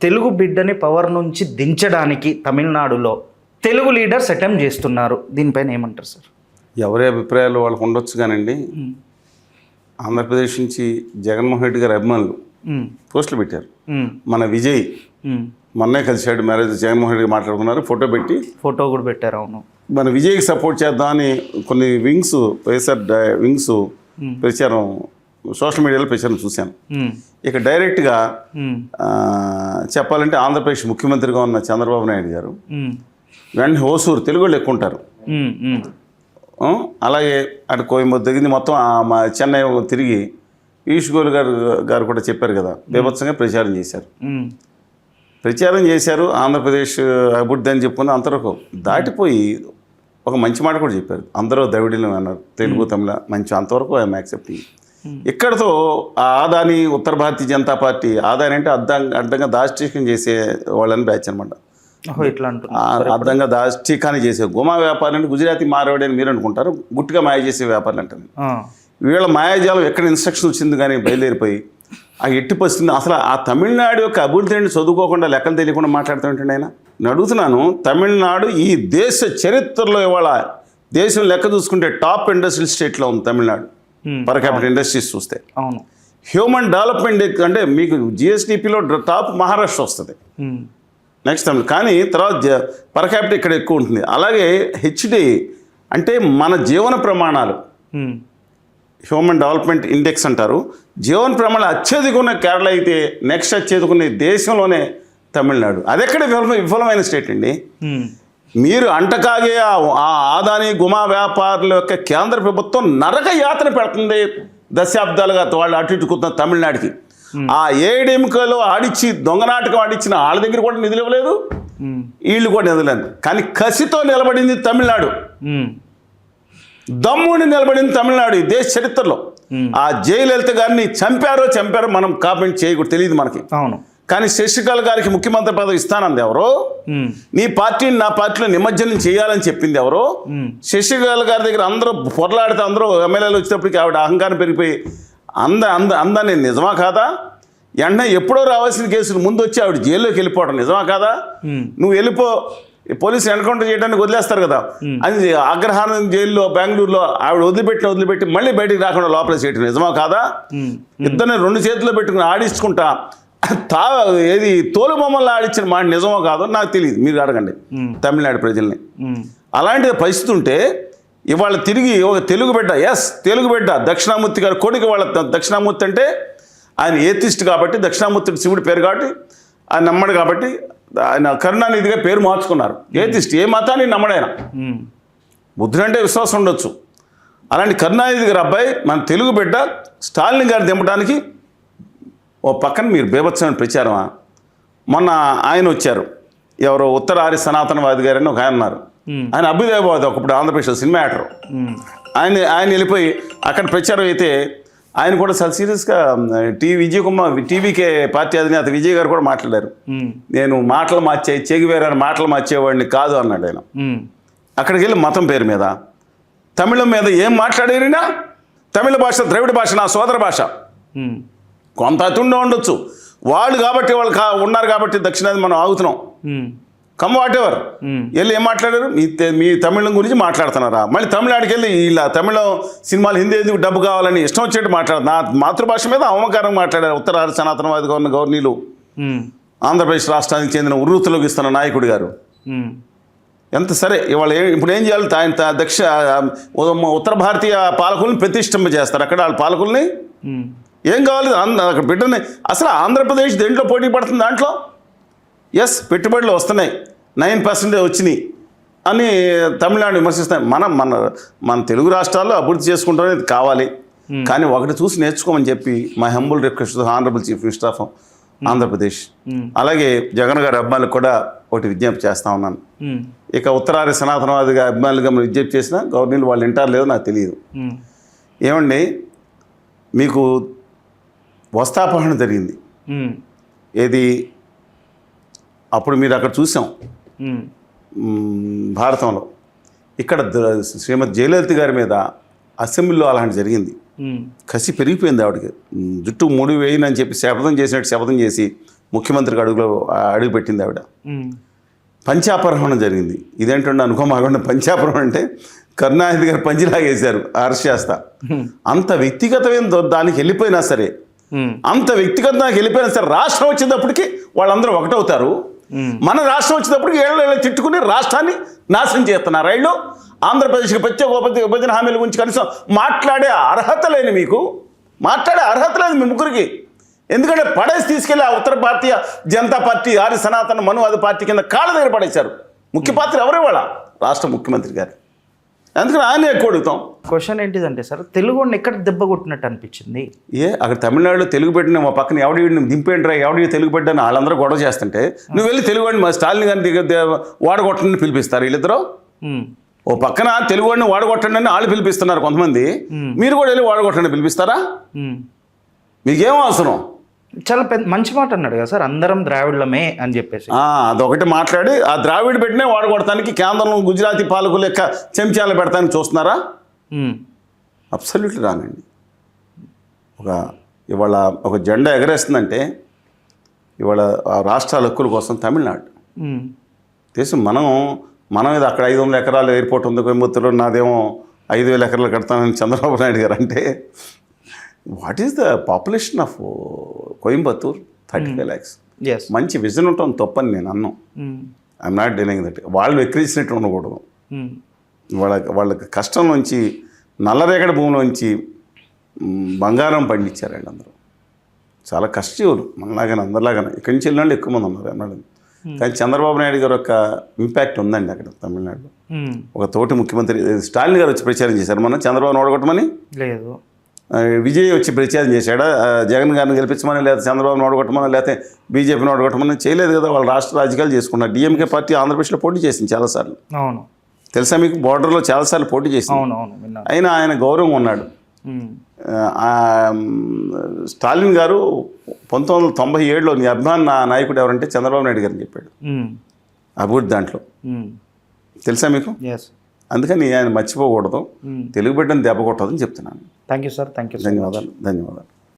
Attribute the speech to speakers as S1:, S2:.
S1: తెలుగు బిడ్డని పవర్ నుంచి దించడానికి తమిళనాడులో తెలుగు లీడర్స్ అటెంప్ట్ చేస్తున్నారు. దీనిపైన ఏమంటారు సార్?
S2: ఎవరి అభిప్రాయాలు వాళ్ళకు ఉండొచ్చు కానండి. ఆంధ్రప్రదేశ్ నుంచి జగన్మోహన్ రెడ్డి గారి అభిమానులు పోస్టులు పెట్టారు. మన విజయ్ మొన్నే కలిసాడు, మ్యారేజ్ జగన్మోహన్ రెడ్డి మాట్లాడుకున్నారు, ఫోటో
S1: కూడా పెట్టారు. అవును,
S2: మన విజయ్కి సపోర్ట్ చేద్దామని కొన్ని వింగ్స్ వైఎస్ఆర్ వింగ్స్ ప్రచారం సోషల్ మీడియాలో ప్రచారం చూశాను. ఇక డైరెక్ట్గా చెప్పాలంటే ఆంధ్రప్రదేశ్ ముఖ్యమంత్రిగా ఉన్న చంద్రబాబు నాయుడు గారు వెంటనే హోసూరు తెలుగు వాళ్ళు ఎక్కువ ఉంటారు. అలాగే అటు కోయంబత్తూర్ దిగింది మొత్తం మా చెన్నై తిరిగి పీయూష్ గోయల్ గారు కూడా చెప్పారు కదా, బీభత్సంగా ప్రచారం చేశారు. ఆంధ్రప్రదేశ్ అభివృద్ధి అని చెప్పుకుంది. అంతవరకు దాటిపోయి ఒక మంచి మాట కూడా చెప్పారు. అందరూ ద్రవిడీలు అన్నారు, తెలుగు తమిళ మంచి, అంతవరకు ఐఎమ్ యాక్సెప్టింగ్. ఇక్కడతో ఆ ఆదాని ఉత్తర భారతీయ జనతా పార్టీ, ఆదాని అంటే అడ్డంగా దాష్టీకం చేసే వాళ్ళని బ్యాచ్ అనమాట. అర్థంగా దాష్టీకాన్ని చేసే గుమా వ్యాపారం అంటే గుజరాతీ మారవాడి అని మీరు అనుకుంటారు, గుట్టుగా మాయ చేసే వ్యాపారులు అంటారు. వీళ్ళ మాయాజాలం ఎక్కడ ఇన్స్ట్రక్షన్ వచ్చింది కానీ బయలుదేరిపోయి ఆ ఎట్టి పరిస్థితి. అసలు ఆ తమిళనాడు యొక్క అభివృద్ధిని చదువుకోకుండా లెక్కలు తెలియకుండా మాట్లాడుతుంటే ఆయన అడుగుతున్నాను. తమిళనాడు ఈ దేశ చరిత్రలో ఇవాళ దేశం లెక్క చూసుకుంటే టాప్ ఇండస్ట్రియల్ స్టేట్లో ఉంది తమిళనాడు. పర్ క్యాపిటల్ ఇండస్ట్రీస్ చూస్తే అవును, హ్యూమన్ డెవలప్మెంట్ అంటే మీకు జిఎస్డిపిలో టాప్ మహారాష్ట్ర వస్తుంది, నెక్స్ట్ తమిళ. కానీ తర్వాత పర్ క్యాపిటల్ ఇక్కడ ఎక్కువ ఉంటుంది. అలాగే హెచ్డి అంటే మన జీవన ప్రమాణాలు, హ్యూమన్ డెవలప్మెంట్ ఇండెక్స్ అంటారు. జీవన ప్రమాణాలు అత్యధిక ఉన్న కేరళ అయితే నెక్స్ట్ అత్యధిక ఉన్న దేశంలోనే తమిళనాడు. అదెక్కడ విఫలమైన స్టేట్ అండి. మీరు అంటకాగే ఆ ఆదాని గుమా వ్యాపారుల యొక్క కేంద్ర ప్రభుత్వం నరక యాతన పెడుతుంది దశాబ్దాలుగా. వాళ్ళు అటు ఇటుకుతున్న తమిళనాడుకి ఆ ఏడెముకలో ఆడిచ్చి దొంగనాటకం ఆడిచ్చిన వాళ్ళ దగ్గర కూడా నిధులు ఇవ్వలేదు, వీళ్ళు కూడా నిధులేదు. కానీ కసితో నిలబడింది తమిళనాడు, దమ్ముని నిలబడింది తమిళనాడు ఈ దేశ చరిత్రలో. ఆ జయలలిత గారిని చంపారో మనం కామెంట్ చేయకూడదు, తెలియదు మనకి. అవును, కానీ శశికళ గారికి ముఖ్యమంత్రి పదవి ఇస్తానంది ఎవరో, నీ పార్టీని నా పార్టీలో నిమజ్జనం చేయాలని చెప్పింది ఎవరో. శశికళ గారి దగ్గర అందరూ పొరలాడితే అందరూ ఎమ్మెల్యేలు వచ్చేటప్పటికి ఆవిడ అహంకారం పెరిగిపోయి అందని నిజమా కాదా? వెంటనే ఎప్పుడో రావాల్సిన కేసులు ముందు వచ్చి ఆవిడ జైల్లోకి వెళ్ళిపోవడం నిజమా కాదా? నువ్వు వెళ్ళిపో, పోలీసులు ఎన్కౌంటర్ చేయడానికి వదిలేస్తారు కదా అని అగ్రహారం జైల్లో బెంగళూరులో ఆవిడ వదిలిపెట్టి మళ్ళీ బయటికి రాకుండా లోపల చేయటం నిజమా కాదా? ఇద్దరిని రెండు చేతుల్లో పెట్టుకుని ఆడించుకుంటా ఏది తోలు బొమ్మల్లో ఆడించిన మాట నిజమో కాదో నాకు తెలియదు, మీరు అడగండి తమిళనాడు ప్రజల్ని. అలాంటి పరిస్థితి ఉంటే ఇవాళ తిరిగి ఒక తెలుగు బిడ్డ దక్షిణామూర్తి గారు కొడుకు. వాళ్ళ దక్షిణామూర్తి అంటే ఆయన ఏతిస్ట్ కాబట్టి, దక్షిణామూర్తి శివుడి పేరు కాబట్టి ఆయన నమ్మడు కాబట్టి ఆయన కరుణానిధిగా పేరు మార్చుకున్నారు. ఏతిస్ట్, ఏ మతాన్ని నమ్మడైనా, బుద్ధుడంటే విశ్వాసం ఉండొచ్చు. అలాంటి కరుణానిధి గారి అబ్బాయి మన తెలుగు బిడ్డ స్టాలిన్ గారు దింపడానికి ఓ పక్కన మీరు బేభత్సమైన ప్రచారమా. మొన్న ఆయన వచ్చారు, ఎవరో ఉత్తర ఆర్య సనాతనవాది గారని ఒక ఆయన ఉన్నారు. ఆయన అభ్యుదయవాది, ఒకప్పుడు ఆంధ్రప్రదేశ్లో సినిమా యాక్టర్. ఆయన వెళ్ళిపోయి అక్కడ ప్రచారం అయితే ఆయన కూడా చాలా సీరియస్గా టీవీకే పార్టీ అధినేత విజయ్ గారు కూడా మాట్లాడారు. నేను మాటలు చెగివేరాని మాటలు మార్చేవాడిని కాదు అన్నాడు ఆయన. అక్కడికి వెళ్ళి మతం పేరు మీద, తమిళం మీద ఏం మాట్లాడారినా, తమిళ భాష ద్రవిడ భాష నా సోదర భాష, కొంత అతుండే ఉండొచ్చు వాళ్ళు కాబట్టి వాళ్ళు ఉన్నారు కాబట్టి దక్షిణాది మనం ఆగుతున్నాం. కమ్ వాట్ ఎవర్ వెళ్ళి ఏం మాట్లాడారు, మీ తమిళం గురించి మాట్లాడుతున్నారా? మళ్ళీ తమిళనాడుకి వెళ్ళి ఇలా తమిళం సినిమాలు హిందీ ఎందుకు డబ్బు కావాలని ఇష్టం వచ్చేట్టు మాట్లాడారు. నా మాతృభాష మీద అవమాకారం మాట్లాడారు ఉత్తర సనాతనవాదిగా ఉన్న గవర్నీలు, ఆంధ్రప్రదేశ్ రాష్ట్రానికి చెందిన ఉర్రూతులోకి ఇస్తున్న నాయకుడు గారు. ఎంత సరే ఇవాళ ఇప్పుడు ఏం చేయాలి, ఆయన ఉత్తర భారతీయ పాలకుల్ని ప్రతిష్ఠింప చేస్తారు. అక్కడ వాళ్ళ పాలకుల్ని ఏం కావాలి అక్కడ బిడ్డని. అసలు ఆంధ్రప్రదేశ్ దేంట్లో పోటీ పడుతుంది, దాంట్లో పెట్టుబడులు వస్తున్నాయి, 9% వచ్చినాయి అని తమిళనాడు విమర్శిస్తాయి. మన తెలుగు రాష్ట్రాల్లో అభివృద్ధి చేసుకుంటామని కావాలి, కానీ ఒకటి చూసి నేర్చుకోమని చెప్పి my humble request honourable chief minister of Andhra Pradesh, అలాగే జగన్ గారి అభిమానులకు కూడా ఒకటి విజ్ఞప్తి చేస్తా ఉన్నాను. ఇక ఉత్తరాది సనాతనవాదిగా అభిమానులుగా మనం విజ్ఞప్తి చేసినా గవర్నమెంట్ వాళ్ళు వింటారు లేదో నాకు తెలియదు. ఏమండి, మీకు వస్తాపహరణ జరిగింది, ఏది అప్పుడు మీరు అక్కడ చూసాం భారతంలో. ఇక్కడ శ్రీమతి జయలలిత గారి మీద అసెంబ్లీలో అలాంటి జరిగింది. కసి పెరిగిపోయింది ఆవిడకి. జుట్టు ముడి వేయనని చెప్పి శపథం చేసినట్టు శపథం చేసి ముఖ్యమంత్రికి అడుగు పెట్టింది ఆవిడ.
S1: ఉమ్.
S2: పంచాపహరణం జరిగింది. ఇదేంటంటే అనుకోమాకుండా పంచాపహరణం అంటే కరుణానిధి గారు పంచిలాగేశారు అరెస్ట్ చేస్తా. అంత వ్యక్తిగతమైన దానికి వెళ్ళిపోయినా సరే, అంత వ్యక్తిగతానికి వెళ్ళిపోయినా సరే, రాష్ట్రం వచ్చేటప్పటికి వాళ్ళందరూ ఒకటవుతారు. మన రాష్ట్రం వచ్చేటప్పటికి ఏళ్ళు తిట్టుకుని రాష్ట్రాన్ని నాశనం చేస్తున్నారు. రైళ్ళు ఆంధ్రప్రదేశ్కి ప్రత్యేక విభజన హామీల గురించి కనీసం మాట్లాడే అర్హత లేని మీకు, మాట్లాడే అర్హత లేదు మీ ముగ్గురికి. ఎందుకంటే పడేసి తీసుకెళ్ళి ఆ ఉత్తర భారతీయ జనతా పార్టీ, ఆర్య సనాతన మనువాద పార్టీ కింద కాళ్ళ దగ్గర పడేశారు. ముఖ్య పాత్ర ఎవరు వాళ్ళ? రాష్ట్ర ముఖ్యమంత్రి గారు. అందుకని ఆయన ఎక్కువ అడుగుతాం.
S1: క్వశ్చన్ ఏంటిదంటే సార్, తెలుగుని ఎక్కడ దెబ్బ కొట్టినట్టు అనిపించింది?
S2: అక్కడ తమిళనాడులో తెలుగు పెట్టిన మా పక్కన ఎవడి దింపేంట్రా, ఎవడి తెలుగు పెట్టని వాళ్ళందరూ గొడవ చేస్తుంటే నువ్వు వెళ్ళి తెలుగు వాడిని మా స్టాలిన్ గారిని వాడగొట్టండి పిలిపిస్తారు వీళ్ళిద్దరూ. ఓ పక్కన తెలుగు వాడిని వాడగొట్టండి అని వాళ్ళు పిలిపిస్తున్నారు కొంతమంది, మీరు కూడా వెళ్ళి వాడగొట్టండి పిలిపిస్తారా? మీకేం అవసరం?
S1: చాలా మంచి మాట అన్నాడు కదా సార్, అందరం ద్రావిడలమే అని చెప్పేసి.
S2: అదొకటి మాట్లాడి ఆ ద్రావిడ పెట్టినే వాడగొడటానికి కేంద్రంలో గుజరాతీ పాలకులు లెక్క చెంచాలు పెడతానికి చూస్తున్నారా? అబ్సల్యూట్లీ రానండి. ఇవాళ ఒక జెండా ఎగరేస్తుందంటే ఇవాళ ఆ రాష్ట్రాల హక్కుల కోసం తమిళనాడు దేశం. మనం ఇది అక్కడ 500 ఎకరాల ఎయిర్పోర్ట్ ఉంది కోయంబత్తూరులో, నాదేమో 5,000 ఎకరాలు కడతానని చంద్రబాబు నాయుడు గారు అంటే, what is the population of Coimbatore? 35 lakhs. మంచి విజన్ ఉంటాం తప్పని నేను అన్నాను. I'm not dealing that. వాళ్ళు వెక్కిరించినట్టు ఉండకూడదు. వాళ్ళకి కష్టం నుంచి, నల్లరేగడి భూమిలోంచి బంగారం పండించారండి అందరూ. చాలా కష్టజీవులు మనలాగానే, అందరిలాగానే. ఇక్కడి నుంచి వెళ్ళిన ఎక్కువ మంది ఉన్నారు అన్నాడు. కానీ చంద్రబాబు నాయుడు గారు ఒక ఇంపాక్ట్ ఉందండి అక్కడ తమిళనాడులో. ఒక తోటి ముఖ్యమంత్రి స్టాలిన్ గారు వచ్చి ప్రచారం చేశారు మొన్న చంద్రబాబు ఓడగొట్టమని.
S1: లేదు,
S2: విజయ్ వచ్చి ప్రచారం చేశాడా జగన్ గారిని గెలిపించమని, లేదా చంద్రబాబుని ఓడగొట్టమని, లేకపోతే బీజేపీని ఓడగొట్టమని? చేయలేదు కదా. వాళ్ళు రాష్ట్ర రాజకీయాలు చేసుకున్నారు. డిఎంకే పార్టీ ఆంధ్రప్రదేశ్లో పోటీ చేసింది చాలాసార్లు.
S1: అవును,
S2: తెలుసా మీకు? బోర్డర్లో చాలాసార్లు పోటీ చేసింది. అయినా ఆయన గౌరవం ఉన్నాడు. స్టాలిన్ గారు 1997లో నీ అభిమాన నాయకుడు ఎవరంటే చంద్రబాబు నాయుడు గారిని చెప్పాడు అభివృద్ధి దాంట్లో. తెలుసా మీకు? అందుకని ఆయన మర్చిపోకూడదు. తెలుగు బిడ్డను దెబ్బ కొట్టదని చెప్తున్నాను.
S1: Thank you sir. Thank you.
S2: ధన్యవాదాలు.